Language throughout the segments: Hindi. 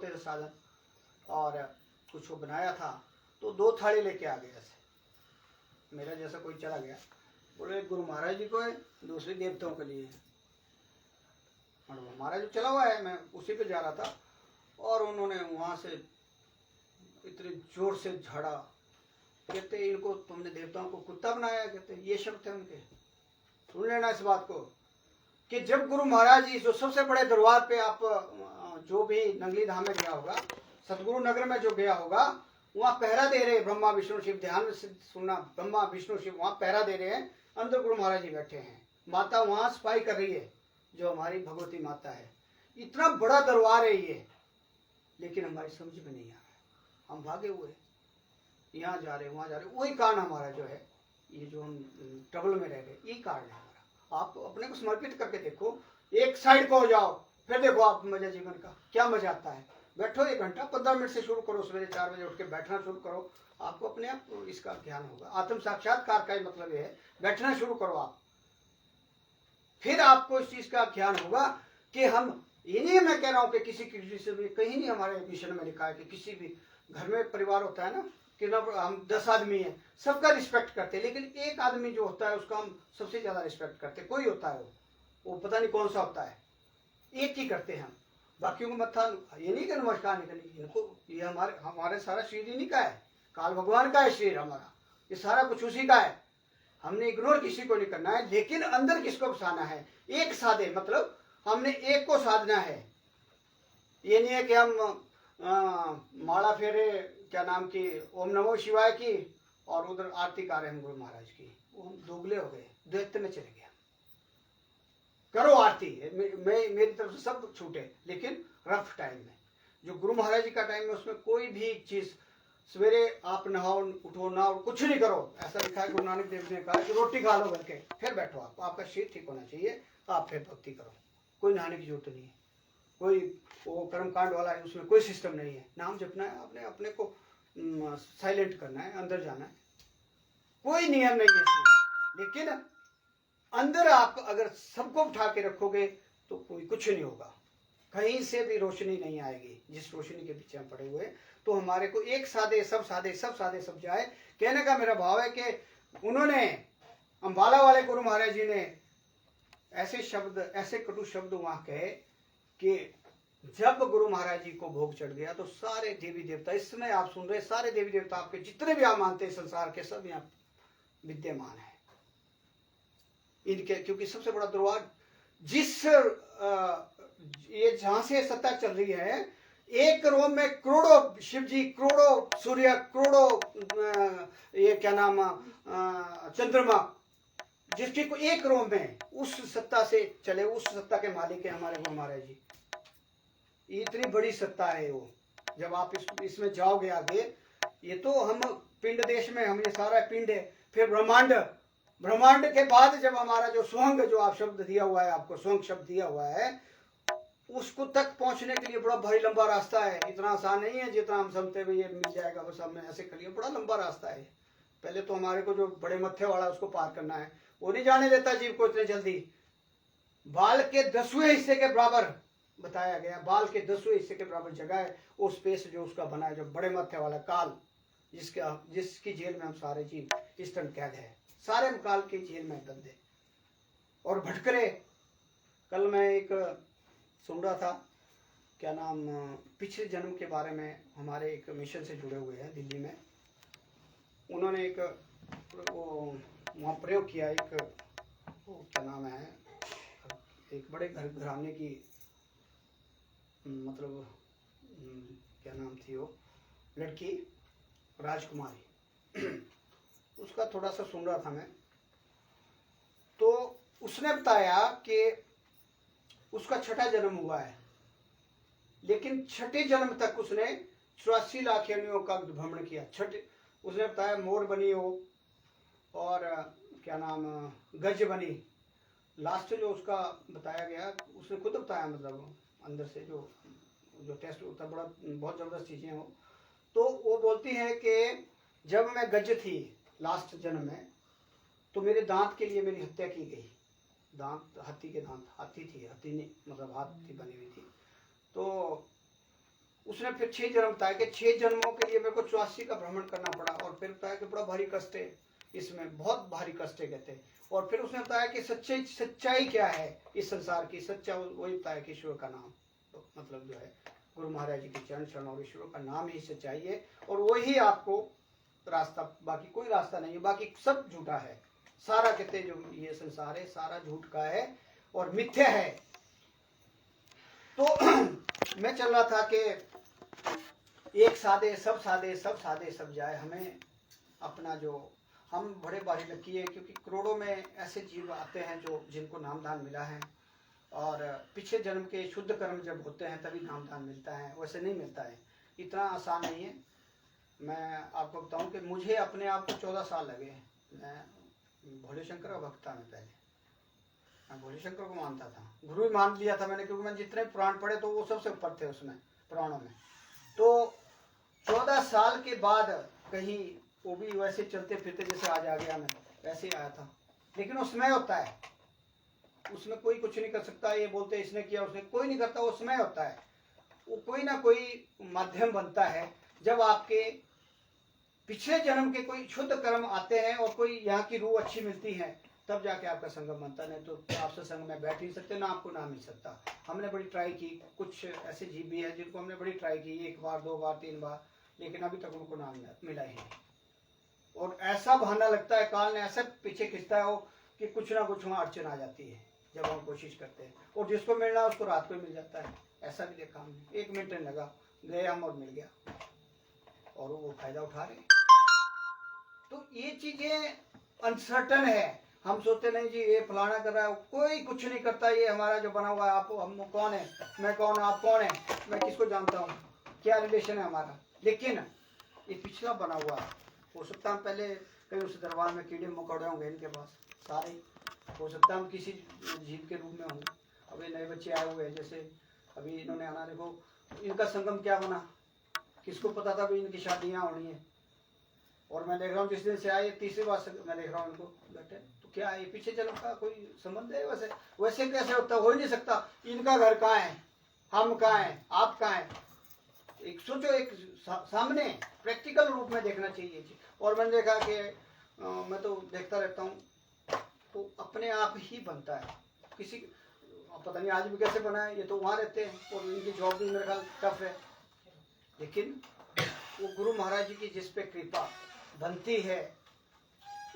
होते थे साधन, और कुछ वो बनाया था तो 2 थाली लेके आ गए। ऐसे मेरा जैसा कोई चला गया, बोले गुरु महाराज जी को है, दूसरे देवताओं के लिए है। और महाराज जी चला हुआ है, मैं उसी पे जा रहा था, और उन्होंने वहां से इतने जोर से झाड़ा, कहते इनको तुमने देवताओं को कुत्ता बनाया, कहते ये शब्द है उनके। सुन लेना इस बात को कि जब गुरु महाराज जी जो सबसे बड़े दरबार पे, आप जो भी नंगली धाम में गया होगा, सतगुरु नगर में जो गया होगा, वहां पहरा दे रहे ब्रह्मा विष्णु शिव, ध्यान से सुनना, ब्रह्मा विष्णु शिव वहां पहरा दे रहे हैं, अंदर गुरु महाराज जी बैठे हैं, माता वहां सफाई कर रही है, जो हमारी भगवती माता है। इतना बड़ा दरबार है ये, लेकिन हमारी समझ में नहीं आ रहा, हम भागे हुए, यहाँ जा रहे वहां जा रहे। वही कारण हमारा जो है, ये जो हम ट्रबल में रह गए, ये कारण है हमारा। आप अपने को समर्पित करके देखो, एक साइड को हो जाओ, फिर देखो आप मजा जीवन का क्या मजा आता है। बैठो 1 घंटा 15 मिनट से शुरू करो, सवेरे 4 बजे उठ के बैठना शुरू करो, आपको अपने आप इसका ज्ञान होगा। आत्म साक्षात्कार का मतलब ये है, बैठना शुरू करो आप, फिर आपको इस चीज का ज्ञान होगा कि हम, ये नहीं मैं कह रहा हूं कि किसी से भी, कहीं नहीं हमारे मिशन में लिखा है कि किसी भी घर में परिवार होता है ना, कि हम 10 आदमी हैं, सबका रिस्पेक्ट करते हैं, लेकिन एक आदमी जो होता है उसका हम सबसे ज्यादा रिस्पेक्ट करते हैं। कोई होता है वो पता नहीं कौन सा होता है, एक ही करते हैं हम, बाकियों को मत्था, ये नहीं कि नमस्कार नहीं करनी इनको, ये हमारे सारा शरीर इन्हीं का है, काल भगवान का है शरीर हमारा, ये सारा कुछ उसी का है। हमने इग्नोर किसी को नहीं करना है, लेकिन अंदर किसको बसाना है, एक साधे, मतलब हमने एक को साधना है। ये नहीं है कि हम माला फेरे, क्या नाम की, ओम नमो शिवाय की, और उधर आरती गा रहे हैं गुरु महाराज की, वो हम दोगले हो गए, द्वैत में चले गए। करो आरती, मेरी तरफ से सब छूटे, लेकिन रफ टाइम में, जो गुरु महाराज जी का टाइम है उसमें कोई भी चीज, सवेरे आप नहाओ उठो ना, कुछ नहीं करो, ऐसा लिखा है गुरु नानक देव ने कहा कि रोटी खा लो करके, फिर बैठो आप, आपका शरीर ठीक होना चाहिए, आप फिर भक्ति करो। कोई नहाने की जरूरत नहीं है, कोई वो कर्मकांड वाला है उसमें कोई सिस्टम नहीं है, नाम जपना है, आपने अपने को साइलेंट करना है, अंदर जाना है, कोई नियम नहीं है इसमें। लेकिन अंदर आप अगर सबको उठा के रखोगे तो कोई कुछ नहीं होगा, कहीं से भी रोशनी नहीं आएगी, जिस रोशनी के पीछे हम पड़े हुए। तो हमारे को एक साधे सब साधे, सब साधे सब जाए, कहने का मेरा भाव है कि उन्होंने, अंबाला वाले गुरु महाराज जी ने ऐसे शब्द, ऐसे कटु शब्द वहां कहे कि जब गुरु महाराज जी को भोग चढ़ गया तो सारे देवी देवता, इस समय आप सुन रहे सारे देवी देवता, आपके जितने भी आप मानते हैं संसार के, सब यहाँ विद्यमान है इनके, क्योंकि सबसे बड़ा दरबार जिस ये जहां से सत्ता चल रही है, एक रोम में करोड़ों शिव जी, करोड़ों सूर्य, करोड़ों ये क्या नाम चंद्रमा, जिसकी को एक रोम में उस सत्ता से चले, उस सत्ता के मालिक है हमारे गुरु महाराज जी। इतनी बड़ी सत्ता है वो, जब आप इसमें जाओगे आगे, ये तो हम पिंड देश में, हम ये सारा पिंड है, फिर ब्रह्मांड, ब्रह्मांड के बाद जब हमारा जो स्वंग, जो आप शब्द दिया हुआ है, आपको स्वंग शब्द दिया हुआ है, उसको तक पहुंचने के लिए बड़ा भारी लंबा रास्ता है, इतना आसान नहीं है जितना हम समझते हैं ये मिल जाएगा बस हमें ऐसे करिए, बड़ा लंबा रास्ता है। पहले तो हमारे को जो बड़े मत्थे वाला उसको पार करना है, वो नहीं जाने देता जीव को इतने जल्दी। बाल के 10वें हिस्से के बराबर बताया गया, बाल के 10वें हिस्से के बराबर जगह है वो स्पेस जो उसका बना है, जो बड़े मत्थे वाला काल, जिसकी जेल में हम सारे जीव स्तन कैद है, सारे काल की जेल में बंदे और भटकरे। कल मैं एक सुन रहा था, क्या नाम, पिछले जन्म के बारे में, हमारे एक मिशन से जुड़े हुए हैं दिल्ली में, उन्होंने एक वहाँ प्रयोग किया, एक वो क्या नाम है, एक बड़े घराने की, मतलब क्या नाम थी वो लड़की, राजकुमारी, उसका थोड़ा सा सुन रहा था मैं, तो उसने बताया कि उसका 6ठा जन्म हुआ है, लेकिन 6ठे जन्म तक उसने 84 लाख योनियों का भ्रमण किया। उसने बताया मोर बनी हो और क्या नाम गज बनी, लास्ट जो उसका बताया गया, उसने खुद बताया, मतलब अंदर से जो टेस्ट होता है, बड़ा बहुत जबरदस्त चीजें हो। तो वो बोलती है कि जब मैं गज थी लास्ट जन्म में, तो मेरे दांत के लिए मेरी हत्या की गई, दांत हाथी के दांत, हाथी थी, हाथी ने मतलब हाथ थी बनी हुई थी, तो उसने फिर 6 जन्म बताया कि 6 जन्मों के लिए मेरे को 84 का भ्रमण करना पड़ा, और फिर बताया कि बड़ा भारी कष्ट है इसमें, बहुत भारी कष्ट है कहते हैं। और फिर उसने बताया कि सच्चाई क्या है इस संसार की, सच्चा वही बताया कि ईश्वर का नाम, तो मतलब जो है गुरु महाराज जी के चरण शरण और ईश्वर का नाम ही सच्चाई है, और वही आपको रास्ता, बाकी कोई रास्ता नहीं है, बाकी सब झूठा है। सारा कहते जो ये संसार है सारा झूठ का है और मिथ्या है। तो मैं चल रहा था कि एक साधे सब साधे, सब साधे सब जाए। हमें अपना जो हम बड़े भारी लकी है, क्योंकि करोड़ों में ऐसे जीव आते हैं जो जिनको नामदान मिला है, और पिछले जन्म के शुद्ध कर्म जब होते हैं तभी नामदान मिलता है, वैसे नहीं मिलता है, इतना आसान नहीं है। मैं आपको बताऊं कि मुझे अपने आप को 14 साल लगे। मैं भोले शंकर का भक्त था, मैं पहले मैं भोले शंकर को मानता था, गुरु ही मान लिया था मैंने, क्योंकि मैं जितने पुराण पढ़े तो वो सबसे ऊपर थे उसमें पुराणों में। तो 14 साल के बाद कहीं वो भी वैसे चलते फिरते जैसे आज आ गया मैं, वैसे ही आया था। लेकिन वो समय होता है, उसमें कोई कुछ नहीं कर सकता। ये बोलते इसने किया उसने, कोई नहीं करता, वो समय होता है। वो कोई ना कोई माध्यम बनता है, जब आपके पिछले जन्म के कोई शुद्ध कर्म आते हैं और कोई यहाँ की रूह अच्छी मिलती है, तब जाके आपका संगम बनता। नहीं तो आपसे संग में बैठ नहीं सकते, ना आपको ना मिल सकता। हमने बड़ी ट्राई की, कुछ ऐसे जीव भी हैं जिनको हमने बड़ी ट्राई की, 1 बार 2 बार 3 बार, लेकिन अभी तक उनको नाम मिला ही नहीं। और ऐसा बहाना लगता है, काल ने ऐसा पीछे खींचता है वो कि कुछ ना कुछ वहाँ अड़चन आ जाती है जब हम कोशिश करते हैं, और जिसको मिलना है उसको रात को मिल जाता है। ऐसा भी देखा हमने, 1 मिनट नहीं लगा, गए हम और मिल गया, और वो फायदा उठा रहे। तो ये चीजें अनसर्टन है। हम सोचते नहीं जी ये फलाना कर रहा है, कोई कुछ नहीं करता, ये हमारा जो बना हुआ है, आप हम कौन है, मैं कौन, आप कौन है, मैं किसको जानता हूँ, क्या रिलेशन है हमारा। लेकिन ये पिछला बना हुआ हो सकता हम पहले कहीं उस दरबार में कीड़े मकोड़े होंगे इनके पास सारे, हो सकता हम किसी जीव के रूप में होंगे। अभी नए बच्चे आए हुए हैं, जैसे अभी इन्होंने आना, देखो इनका संगम क्या बना, किसको पता था भी इनकी शादियाँ होनी है। और मैं देख रहा हूँ जिस दिन से आए 3री बार मैं देख रहा हूँ इनको बैठे, तो क्या है पीछे जन्म का कोई संबंध है? वैसे वैसे कैसे होता, हो ही नहीं सकता। इनका घर कहाँ है, हम कहाँ हैं, आप कहाँ हैं, एक सोचो, एक सामने प्रैक्टिकल रूप में देखना चाहिए। और मैंने देखा कि मैं तो देखता रहता हूँ, तो अपने आप ही बनता है। किसी पता नहीं आज भी कैसे बना है, ये तो वहाँ रहते हैं और इनकी जॉब भी मेरे ख्याल टफ है, लेकिन वो गुरु महाराज जी की जिस पे कृपा बनती है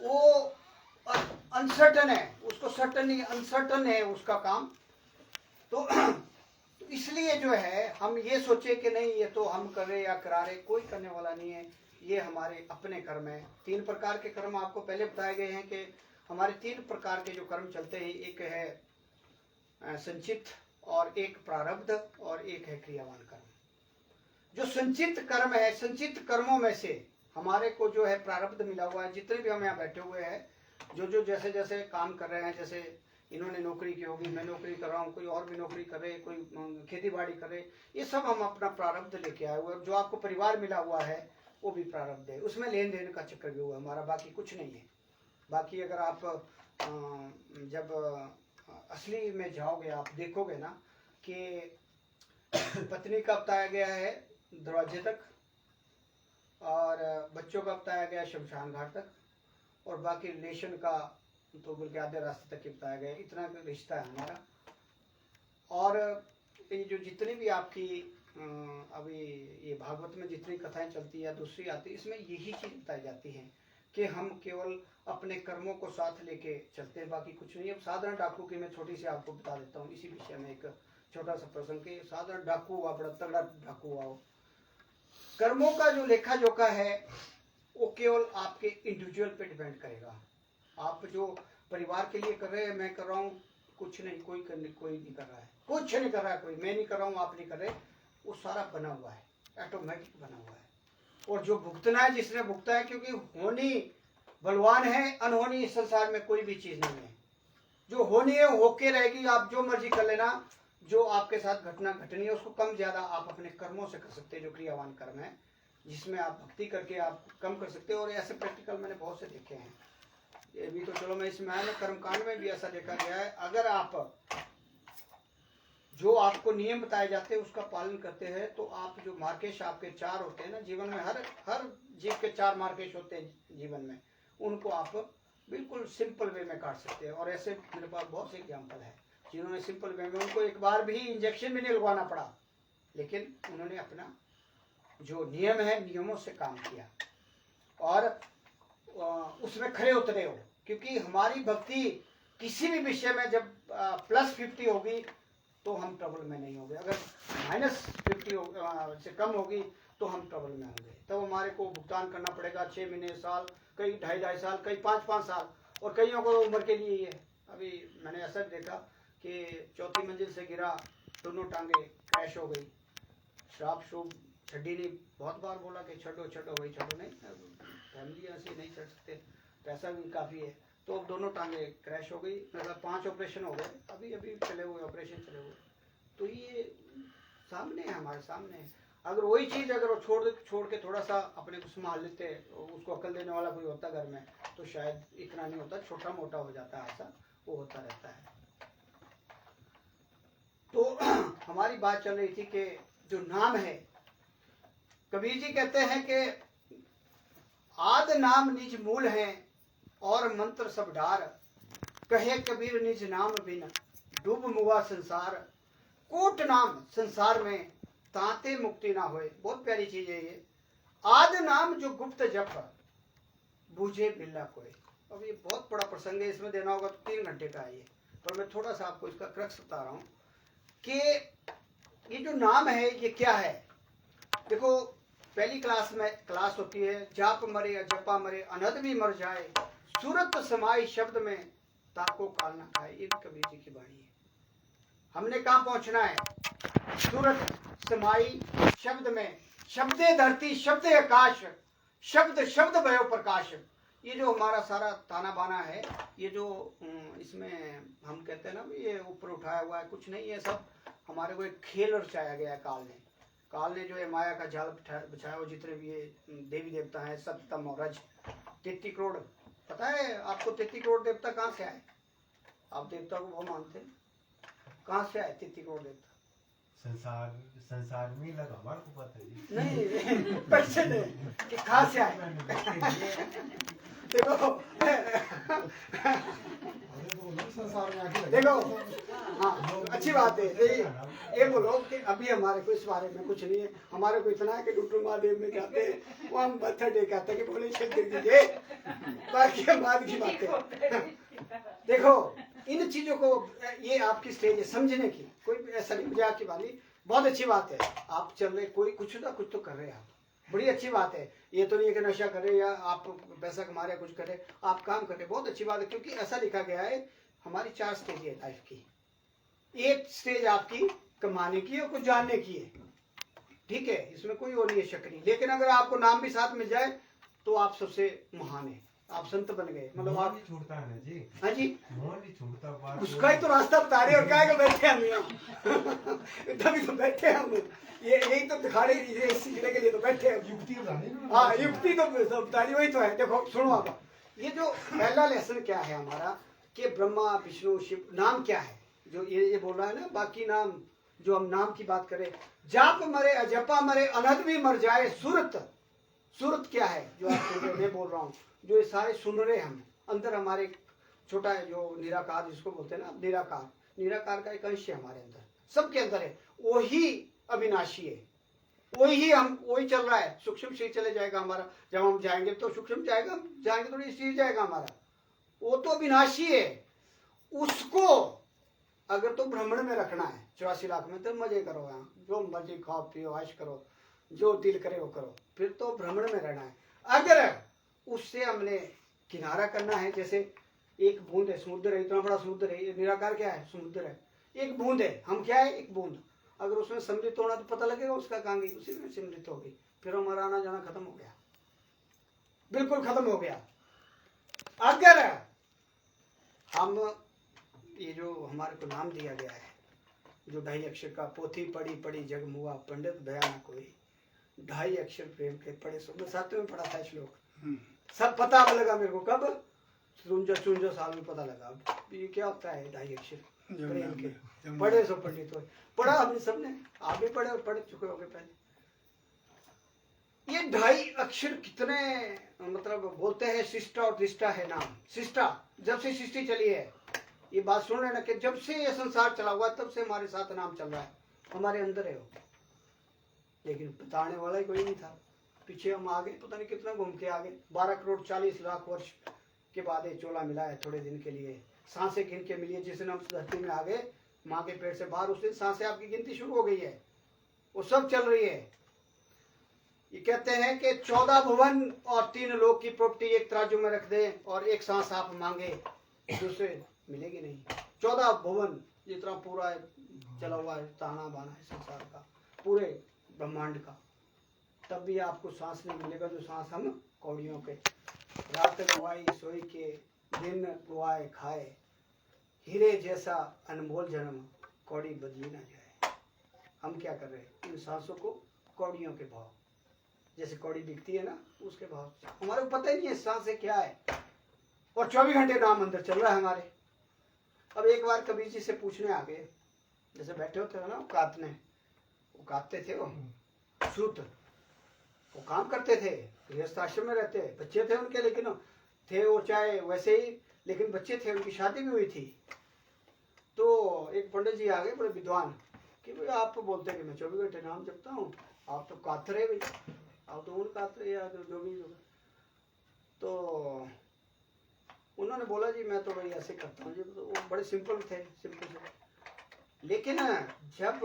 वो अनसर्टन है, उसको सर्टन नहीं, अनसर्टन है उसका काम। तो इसलिए जो है हम ये सोचे कि नहीं ये तो हम कर रहे या करा रहे, कोई करने वाला नहीं है, ये हमारे अपने कर्म है। 3 प्रकार के कर्म आपको पहले बताए गए हैं कि हमारे 3 प्रकार के जो कर्म चलते हैं, एक है संचित, और एक प्रारब्ध, और एक है क्रियावान कर्म। जो संचित कर्म है, संचित कर्मों में से हमारे को जो है प्रारब्ध मिला हुआ है। जितने भी हम यहाँ बैठे हुए हैं, जो जैसे जैसे काम कर रहे हैं, जैसे इन्होंने नौकरी की होगी, मैं नौकरी कर रहा हूँ, कोई और भी नौकरी करे, कोई खेती बाड़ी करे, ये सब हम अपना प्रारब्ध लेके आए हुए। जो आपको परिवार मिला हुआ है वो भी प्रारब्ध है, उसमें लेन देन का चक्कर भी हुआ हमारा, बाकी कुछ नहीं है। बाकी अगर आप जब असली में जाओगे, आप देखोगे ना कि पत्नी का बताया गया है दरवाजे तक, और बच्चों का बताया गया शमशान घाट तक, और बाकी रिलेशन का तो बल्कि आधे रास्ते तक ही बताया गया। इतना रिश्ता है हमारा। और ये जो जितनी भी आपकी अभी ये भागवत में जितनी कथाएं चलती है, दूसरी आती है, इसमें यही चीज़ बताई जाती है कि हम केवल अपने कर्मों को साथ लेके चलते हैं, बाकी कुछ नहीं। अब साधारण डाकू की मैं छोटी सी आपको बता देता हूँ इसी विषय में एक छोटा सा प्रसंग के। साधारण डाकू हुआ, बड़ा तगड़ा डाकू हुआ, कर्मों का जो लेखा जोखा है वो केवल आपके इंडिविजुअल पे डिपेंड करेगा। आप जो परिवार के लिए कर रहे हैं, मैं कर रहा हूँ, कुछ नहीं, कोई नहीं कर रहा है, कुछ नहीं कर रहा है कोई, मैं नहीं कर रहा हूँ, आप नहीं कर रहे, वो सारा बना हुआ है, ऑटोमेटिक बना हुआ है। और जो भुगतना है, जिसने भुगता है, क्योंकि होनी बलवान है, अनहोनी इस संसार में कोई भी चीज नहीं है। जो होनी है होके रहेगी, आप जो मर्जी कर लेना। जो आपके साथ घटना घटनी है उसको कम ज्यादा आप अपने कर्मों से कर सकते हैं, जो क्रियावान कर्म है, जिसमें आप भक्ति करके आप कम कर सकते हो। और ऐसे प्रैक्टिकल मैंने बहुत से देखे हैं। ये भी तो चलो मैं इसमें आया ना, कर्मकांड में भी ऐसा देखा गया है। अगर आप जो आपको नियम बताए जाते हैं उसका पालन करते हैं तो आप जो मार्केश आपके 4 होते हैं ना जीवन में, हर जीव के 4 मार्केश होते हैं जीवन में, उनको आप बिल्कुल सिंपल वे में काट सकते हैं। और ऐसे मेरे पास बहुत से एग्जाम्पल है जिन्होंने सिंपल वे में, उनको एक बार भी इंजेक्शन भी नहीं लगवाना पड़ा, लेकिन उन्होंने अपना जो नियम है नियमों से काम किया और उसमें खरे उतरे हो। क्योंकि हमारी भक्ति किसी भी विषय में जब +50 होगी तो हम ट्रबल में नहीं होंगे, अगर -50 से कम होगी तो हम ट्रबल में होंगे। तब हमारे को भुगतान करना पड़ेगा 6 महीने, साल, कई 2.5 साल, कई 5 साल, और कईयों को उम्र के लिए ही है। अभी मैंने ऐसा देखा कि 4थी मंजिल से गिरा, दोनों टांगे क्रैश हो गई, शराब शूब छड़ी नहीं, बहुत बार बोला कि छोड़ो छोड़ो, वही छोड़ो नहीं, फैमिली ऐसे नहीं चढ़ सकते, पैसा भी काफ़ी है, तो अब दोनों टांगे क्रैश हो गई। मतलब 5 ऑपरेशन हो गए, अभी अभी चले हुए ऑपरेशन चले हुए। तो ये सामने है, हमारे सामने है। अगर वही चीज़ अगर वो छोड़ के थोड़ा सा अपने को संभाल लेते, उसको अकल देने वाला कोई होता घर में, तो शायद इतना नहीं होता, छोटा मोटा हो जाता है, ऐसा वो होता रहता है। तो हमारी बात चल रही थी कि जो नाम है, कबीर जी कहते हैं कि आद नाम निज मूल है और मंत्र सब डार, कहे कबीर निज नाम बिन डूब मुआ संसार, कोट नाम संसार में ताते मुक्ति ना होए। बहुत प्यारी चीज है ये। आद नाम जो गुप्त जप बूझे बिल्ला कोई। अब ये बहुत बड़ा प्रसंग है, इसमें देना होगा तो 3 घंटे का है ये, पर मैं थोड़ा सा आपको इसका क्रक्स बता रहा हूँ कि ये जो नाम है ये क्या है। देखो पहली क्लास में क्लास होती है, जाप मरे अजपा मरे अनहद भी मर जाए, सूरत समाई शब्द में ताको काल ना खाए। ये कबीर जी की वाणी है। हमने कहाँ पहुंचना है? सूरत समाई शब्द में, शब्दे धरती शब्दे आकाश, शब्द शब्द भयो प्रकाश। ये जो हमारा सारा ताना बाना है, ये जो इसमें हम कहते हैं ना ये ऊपर उठाया हुआ है, कुछ नहीं है, सब हमारे को एक खेल रचाया गया है काल ने। काल ने जो है माया का जाल बिछाया हुआ, जितने भी ये देवी देवता हैं, सप्तम और रज, 33 करोड़। पता है आपको 33 करोड़ देवता कहाँ से आए? आप देवता को वो मानते हैं, कहाँ से आए 33 करोड़ देवता? संसार में लगा, हमारे को पता है नहीं पैसे नहीं कि कहाँ से आए। देखो देखो, हाँ अच्छी बात है। ये बोलो कि अभी हमारे को इस बारे में कुछ नहीं है, हमारे को इतना है कि डॉक्टर महादेव में जाते हैं, वो हम मत्था टेकाते हैं कि बोले शक्ति दीजिए, बाकी हम बाद की बातें। देखो इन चीजों को, ये आपकी स्टेज है समझने की, कोई ऐसा नहीं मुझे आपकी बात नहीं, बहुत अच्छी बात है। आप चल रहे, कोई कुछ ना कुछ तो कर रहे हैं आप, बड़ी अच्छी बात है। ये तो नहीं है कि नशा करे या आप पैसा कमा रहे कुछ करे, आप काम कर रहे, बहुत अच्छी बात है। क्योंकि ऐसा लिखा गया है हमारी 4 स्टेज है लाइफ की। एक स्टेज आपकी कमाने की और कुछ जानने की है, ठीक है, इसमें कोई और नहीं है, शक नहीं। लेकिन अगर आपको नाम भी साथ मिल जाए तो आप सबसे महान है, आप संत बन गए। मतलब आप नहीं छूटता है ना जी। हाँ जी, मोह नहीं छूटता, उसका ही तो रास्ता बता रहे, और क्या है बैठे हम यहाँ तभी तो बैठे हम, ये यही तो दिखाने ये सीखने के लिए तो बैठे हैं। युक्ति बतानी। हाँ युक्ति तो बता रही, वही तो है। देखो सुनो आप, ये जो पहला लेसन क्या है हमारा कि ब्रह्मा विष्णु शिव, नाम क्या है जो ये बोल रहा है ना। बाकी नाम जो हम नाम की बात करें, जाप मरे अजपा मरे अनहद भी मर जाए, सूरत, सूरत क्या है जो आप सुन रहे, मैं बोल रहा हूँ, जो ये सारे सुन रहे हम अंदर हमारे छोटा है जो निराकार जिसको बोलते हैं ना, निराकार, निराकार का एक अंश है हमारे अंदर, सबके अंदर है, वही अविनाशी है, वही हम वही चल रहा है। सूक्ष्म शरीर चले जाएगा हमारा, जब हम जाएंगे तो सूक्ष्म जाएगा, जाएंगे तो शरीर जाएगा हमारा, वो तो अविनाशी है। उसको अगर तो भ्रमण में रखना है 84 लाख में, तो मजे करो यहाँ, जो मर्जी खाओ पियो ऐश करो, जो दिल करे वो करो, फिर तो भ्रमण में रहना है। अगर उससे हमने किनारा करना है, जैसे एक बूंद है, समुद्र है, इतना बड़ा समुद्र है, ये निराकार क्या है, समुद्र है, एक बूंद है, हम क्या है, एक बूंद। अगर उसमें सम्मिलित होना तो पता लगेगा उसका कहां गई, उसी में सम्मिलित हो गई, फिर हमारा आना जाना खत्म हो गया, बिल्कुल खत्म हो गया। अगर हम ये जो हमारे को नाम दिया गया है, जो 2.5 अक्षर का, पोथी पढ़ी पढ़ी जग मुआ पंडित भया न कोई, 2.5 अक्षर प्रेम के पढ़े सो, मैं 7वें में पढ़ा था श्लोक, सब पता लगा मेरे को, कब 53 साल में पता लगा ये क्या होता है 2.5 अक्षर। प्रेम के पढ़े सो पंडित हो। पढ़ा हमने सबने, आप भी पढ़े और पढ़ चुके होंगे पहले। ये 2.5 अक्षर कितने मतलब बोलते हैं, शिष्टा और दिष्टा है नाम। शिष्टा जब से सृष्टि चली है, ये बात सुन रहे ना कि जब से ये संसार चला हुआ तब से हमारे साथ नाम चल रहा है, हमारे अंदर है वो, लेकिन बताने वाला ही कोई नहीं था। पीछे हम आगे पता नहीं कितना घूम के आगे, 12 करोड़ 40 लाख वर्ष के बाद ये चोला मिला है थोड़े दिन के लिए। सांसें गिन के मिली है, जिस दिन हम धरती में आ गए माँ के पेट से बाहर, उस दिन सांसें आपकी गिनती शुरू हो गई है, वो सब चल रही है। ये कहते हैं कि 14 भुवन और 3 लोक की प्रॉपर्टी एक तराजू में रख दे और एक सांस आप मांगे, दूसरे मिलेगी नहीं। 14 भुवन जितना पूरा चला हुआ है, ताना बाना है संसार का, पूरे ब्रह्मांड का, तब भी आपको सांस नहीं मिलेगा जो सांस हम कौड़ियों के रात गवाई सोई के, दिन गुआए खाए, हीरे जैसा अनमोल जन्म कौड़ी बदली ना जाए। हम क्या कर रहे हैं, इन सांसों को कौड़ियों के भाव, जैसे कौड़ी बिकती है ना उसके भाव, हमारे को पता ही नहीं है सांसें क्या है, और 24 घंटे नाम अंदर चल रहा है हमारे। अब एक बार कबीर जी से पूछने आ गए, जैसे बैठे होते थे ना कातने, वो काटते थे, वो सूत, वो काम करते थे, गृहस्थ आश्रम में रहते, बच्चे थे उनके, लेकिन थे वो चाहे वैसे ही, लेकिन बच्चे थे, उनकी शादी भी हुई थी। तो एक पंडित जी आ गए बड़े विद्वान, कि भाई आप तो बोलते हैं कि मैं 24 घंटे नाम जपता हूँ, आप तो कात रहे भाई, आप तो उन कात रहे या जो भी। तो उन्होंने बोला जी मैं तो भाई ऐसे करता हूँ जी, तो वो बड़े सिंपल थे, सिंपल से। लेकिन जब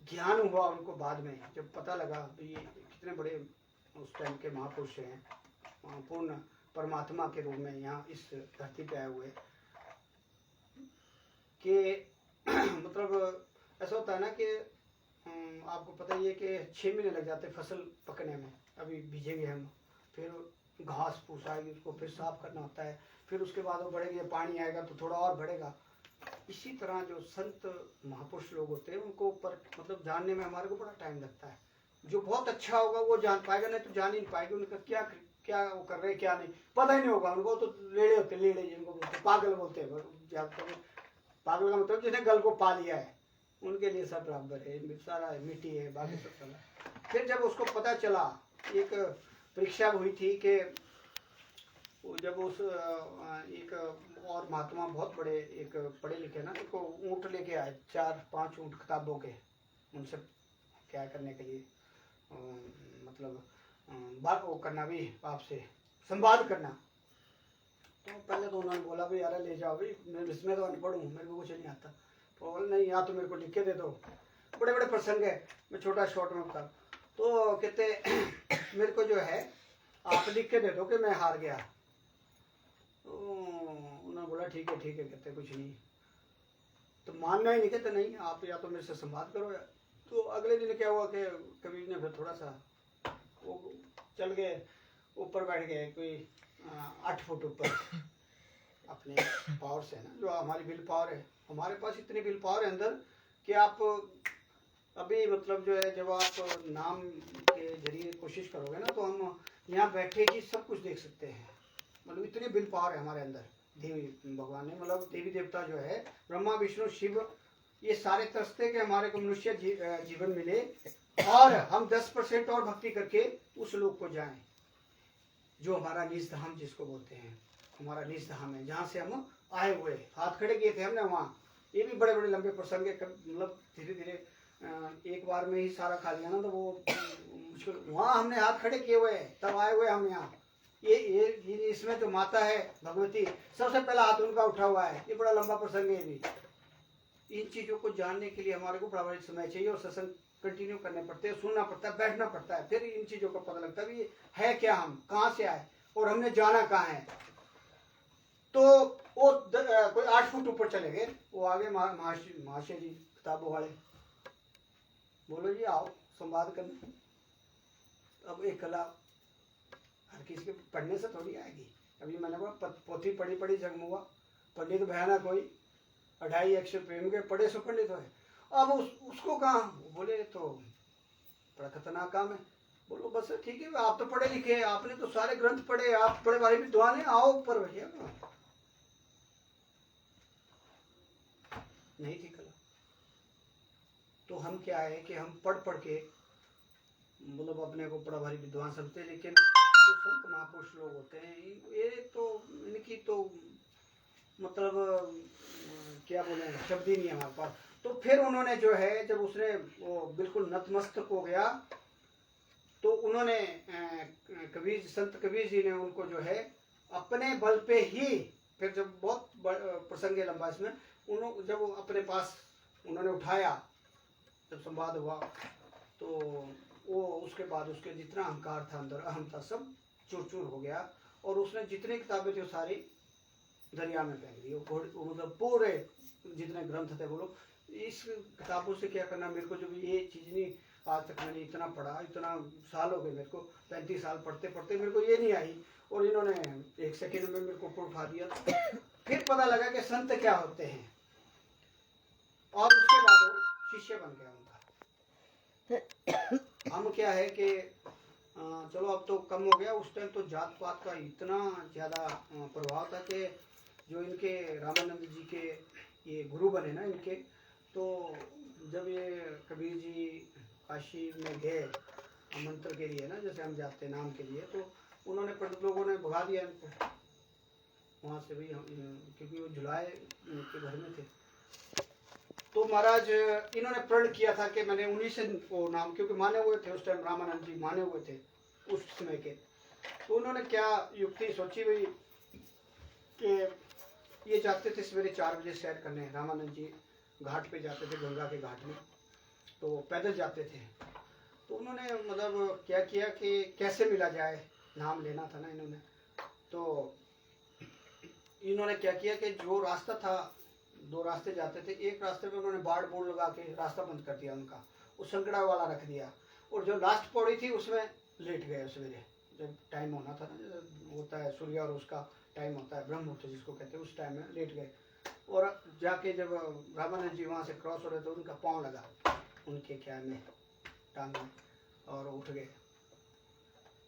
ज्ञान हुआ उनको बाद में, जब पता लगा तो ये कितने बड़े उस टाइम के महापुरुष हैं, पूर्ण परमात्मा के रूप में यहाँ इस धरती पे आए हुए, कि मतलब ऐसा होता है ना कि आपको पता ही है कि 6 महीने लग जाते फसल पकने में, अभी बीजेंगे हम, फिर घास फूस आएगी, उसको फिर साफ करना होता है, फिर उसके बाद वो बढ़ेगी, पानी आएगा तो थोड़ा और बढ़ेगा। इसी तरह जो संत महापुरुष लोग होते हैं उनको पर मतलब जानने में हमारे को बड़ा टाइम लगता है। जो बहुत अच्छा होगा वो जान पाएगा, नहीं तो जान ही नहीं पाएगा उनका क्या क्या वो कर रहे हैं क्या नहीं, पता ही नहीं होगा उनको। तो लेड़े होते, लेड़े जिनको बोलते, पागल बोलते हैं, पागल का मतलब जिन्हें गल को पा लिया है, उनके लिए सब बराबर है, सारा मिट्टी है, बाकी सब चला। फिर जब उसको पता चला, एक परीक्षा हुई थी कि जब उस एक और महात्मा बहुत बड़े एक पढ़े लिखे ना, एक ऊँट लेके आए, 4-5 ऊँट किताबों के, उनसे क्या करने के लिए मतलब बात वो करना भी, आपसे संवाद करना। तो पहले तो उन्होंने बोला भाई यार ले जाओ भाई, मैं इसमें तो अनपढ़ हूँ, मेरे को कुछ नहीं आता। तो बोले नहीं, या तो मेरे को लिख के दे दो, बड़े बड़े प्रसंग है, मैं छोटा शॉर्ट में बता। तो कहते मेरे को जो है आप लिख के दे दो कि मैं हार गया। तो उन्होंने बोला ठीक है कहते कुछ नहीं, तो मानना ही नहीं, कहते नहीं आप या तो मेरे से संवाद करो या। तो अगले दिन क्या हुआ कि कबीर ने फिर थोड़ा सा वो चल गए, ऊपर बैठ गए, कोई 8 फुट ऊपर अपने पावर से ना, जो हमारी विल पावर है, हमारे पास इतनी विल पावर है अंदर कि आप अभी मतलब जो है, जब आप नाम के जरिए कोशिश करोगे ना, तो हम यहाँ बैठे ही सब कुछ देख सकते हैं। मतलब इतनी विल पावर है हमारे अंदर, देवी भगवान ने, मतलब देवी देवता जो है, ब्रह्मा विष्णु शिव, ये सारे तरसते के हमारे को मनुष्य जीवन मिले, और हम 10% और भक्ति करके उस लोक को जाएं, जो हमारा निज धाम जिसको बोलते हैं, हमारा निज धाम है, जहाँ से हम आए हुए। हाथ खड़े किए थे हमने वहाँ, ये भी बड़े बड़े लंबे प्रसंग है, मतलब धीरे धीरे एक बार में ही सारा खा लिया ना, तो वो मुश्किल। वहाँ हमने हाथ खड़े किए हुए, तब आए हुए हम यहाँ। ये इसमें जो माता है भगवती, सबसे पहला हाथ उनका उठा हुआ है, ये बड़ा लंबा प्रसंग है भी। इन चीजों को जानने के लिए हमारे को बड़ा समय चाहिए, और सत्संग कंटिन्यू करने पड़ते हैं, सुनना पड़ता है, बैठना पड़ता है, फिर इन चीजों का पता लगता है है क्या, हम कहाँ से आए और हमने जाना कहाँ है। तो वो कोई 8 फुट ऊपर चले गए, वो आगे महाशय जी किताबों वाले, बोलो जी आओ संवाद करने। अब एक कला हर किसी के पढ़ने से थोड़ी आएगी। अभी मैंने बोला पोथी पढ़ी जगमुआ, पंडित भयानक कोई 2.5 अक्षर प्रेम के पढ़े सो पंडित है। अब उसको कहाँ, बोले तो बड़ा खतरनाक काम है। बोलो बस ठीक है, आप तो पढ़े लिखे, आपने तो सारे ग्रंथ पढ़े, आप बड़े भारी विद्वान हैं, आओ ऊपर भैया। नहीं थी कला। तो हम क्या है कि हम पढ़ पढ़ के मतलब अपने को बड़ा भारी विद्वान समझते हैं, लेकिन जो संत महापुरुष लोग होते हैं ये तो इनकी तो मतलब क्या बोले, शब्द ही नहीं है हमारे पास। तो फिर उन्होंने जो है जब उसने वो बिल्कुल नतमस्तक हो गया तो उन्होंने संत कबीर जी ने उनको जो है अपने बल पे ही, फिर जब बहुत प्रसंग है लंबा इसमें, उन्होंने जब अपने पास उन्होंने उठाया, जब संवाद हुआ तो वो उसके बाद उसके जितना अहंकार था अंदर, अहम था, सब चूर चूर हो गया और उसने जितनी किताबें थी वो सारी दरिया में फेंक दी। वो मतलब पूरे जितने ग्रंथ थे वो लोग, इस किताबों से क्या करना, मेरे को जब ये चीज़ नहीं, आज तक मैंने इतना पढ़ा, इतना साल हो गए मेरे को, 35 साल पढ़ते पढ़ते मेरे को ये नहीं आई, और इन्होंने 1 सेकेंड में मेरे को उठा दिया। फिर पता लगा कि संत क्या होते हैं, और उसके बाद वो शिष्य बन गया उनका। हम क्या है कि चलो अब तो कम हो गया, उस टाइम तो जात पात का इतना ज़्यादा प्रभाव था कि जो इनके रामानंद जी के ये गुरु बने ना इनके, तो जब ये कबीर जी काशी में गए मंत्र के लिए ना, जैसे हम जाते हैं नाम के लिए, तो उन्होंने पंडित लोगों ने भगा दिया इनको वहाँ से भी, क्योंकि वो झुलाए के घर में थे। तो महाराज इन्होंने प्रण किया था कि मैंने उन्हीं से वो नाम, क्योंकि माने हुए थे उस टाइम, रामानंद जी माने हुए थे उस समय के। तो उन्होंने क्या युक्ति सोची भाई कि ये जाते थे सवेरे 4 बजे सैर करने, रामानंद जी घाट पे जाते थे, गंगा के घाट में, तो पैदल जाते थे। तो उन्होंने मतलब क्या किया कि कैसे मिला जाए, नाम लेना था ना इन्होंने। तो इन्होंने क्या किया कि जो रास्ता था, 2 रास्ते जाते थे, एक रास्ते में उन्होंने बाड़ बोर्ड लगा के रास्ता बंद कर दिया उनका, वो संकड़ा वाला रख दिया, और जो लास्ट पौड़ी थी उसमें लेट गए सवेरे, जब टाइम होना था ना, होता है सूर्य और उसका टाइम होता है ब्रह्म मुहूर्त जिसको कहते हैं, उस टाइम में लेट गए। और जाके जब रामानंद जी वहाँ से क्रॉस हो रहे तो उनका पाँव लगा उनके क्या में, टांग में, और उठ गए।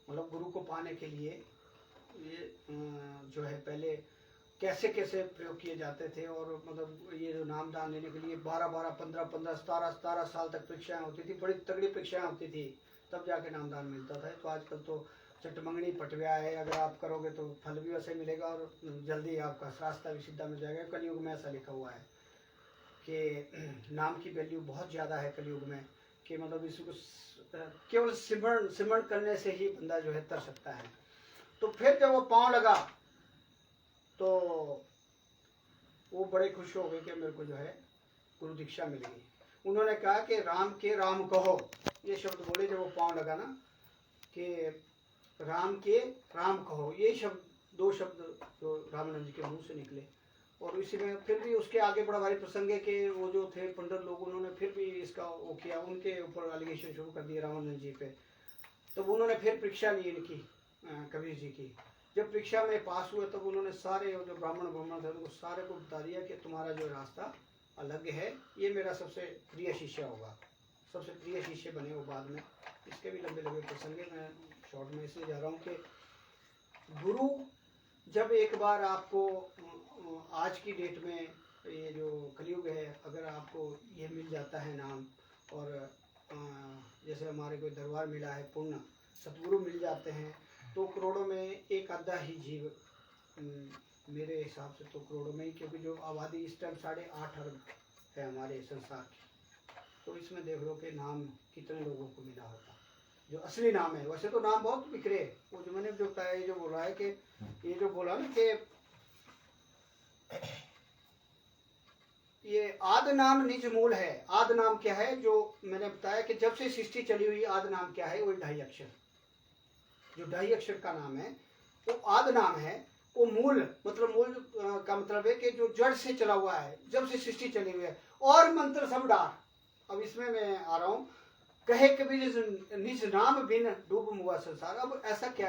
मतलब गुरु को पाने के लिए ये जो है पहले कैसे कैसे प्रयोग किए जाते थे, और मतलब ये जो नामदान लेने के लिए 12-12, 15-15, 17-17 साल तक परीक्षाएं होती थी, बड़ी तगड़ी परीक्षाएं होती थी, तब जाके नामदान मिलता था। तो आजकल तो चटमंगनी पटव्या है, अगर आप करोगे तो फल भी वैसे मिलेगा और जल्दी आपका रास्ता भी सीधा मिल जाएगा। कलयुग में ऐसा लिखा हुआ है कि नाम की वैल्यू बहुत ज़्यादा है कलयुग में, कि मतलब इसको केवल सिमरण करने से ही बंदा जो है तर सकता है। तो फिर जब वो पाँव लगा तो वो बड़े खुश हो गए कि मेरे को जो है गुरु दीक्षा मिलेगी। उन्होंने कहा कि राम के राम कहो, ये शब्द बोले जब वो पाँव लगा ना, कि राम के राम कहो, ये शब्द, 2 शब्द जो रामानंद जी के मुंह से निकले। और इसी में फिर भी उसके आगे बड़ा भारी प्रसंग है कि वो जो थे पंडित लोग, उन्होंने फिर भी इसका वो किया, उनके ऊपर एलिगेशन शुरू कर दिए रामानंद जी पे। तब उन्होंने फिर परीक्षा ली इनकी कबीर जी की। जब परीक्षा में पास हुए तब उन्होंने सारे जो ब्राह्मण थे उनको सारे को बता दिया कि तुम्हारा जो रास्ता अलग है, ये मेरा सबसे प्रिय शिष्य होगा, सबसे प्रिय शिष्य बने वो बाद में। इसके भी लंबे लंबे प्रसंग है, मैं शॉर्ट में इसलिए जा रहा हूँ कि गुरु जब एक बार आपको आज की डेट में ये जो कलयुग है, अगर आपको ये मिल जाता है नाम, और जैसे हमारे कोई दरबार मिला है, पूर्ण सतगुरु मिल जाते हैं, तो करोड़ों में एक आधा ही जीव, मेरे हिसाब से तो करोड़ों में ही, क्योंकि जो आबादी इस टाइम 8.5 अरब है हमारे संसार की, तो इसमें देख लो कि नाम कितने लोगों को मिला होगा जो असली नाम है। वैसे तो नाम बहुत बिखरे, वो जो मैंने जो बताया, ये जो बोला है कि ये जो बोला ना कि ये आद नाम निज मूल है। आद नाम क्या है, जो मैंने बताया कि जब से सृष्टि चली हुई आद नाम क्या है, वो 2.5 अक्षर, जो 2.5 अक्षर का नाम है वो आद नाम है। वो मूल मतलब मूल का मतलब है कि जो जड़ से चला हुआ है, जब से सृष्टि चली हुई है, और मंत्र सब डार। अब इसमें मैं आ रहा हूँ, कहे कबीर निज नाम बिन डूब मुआ संसार। अब ऐसा क्या है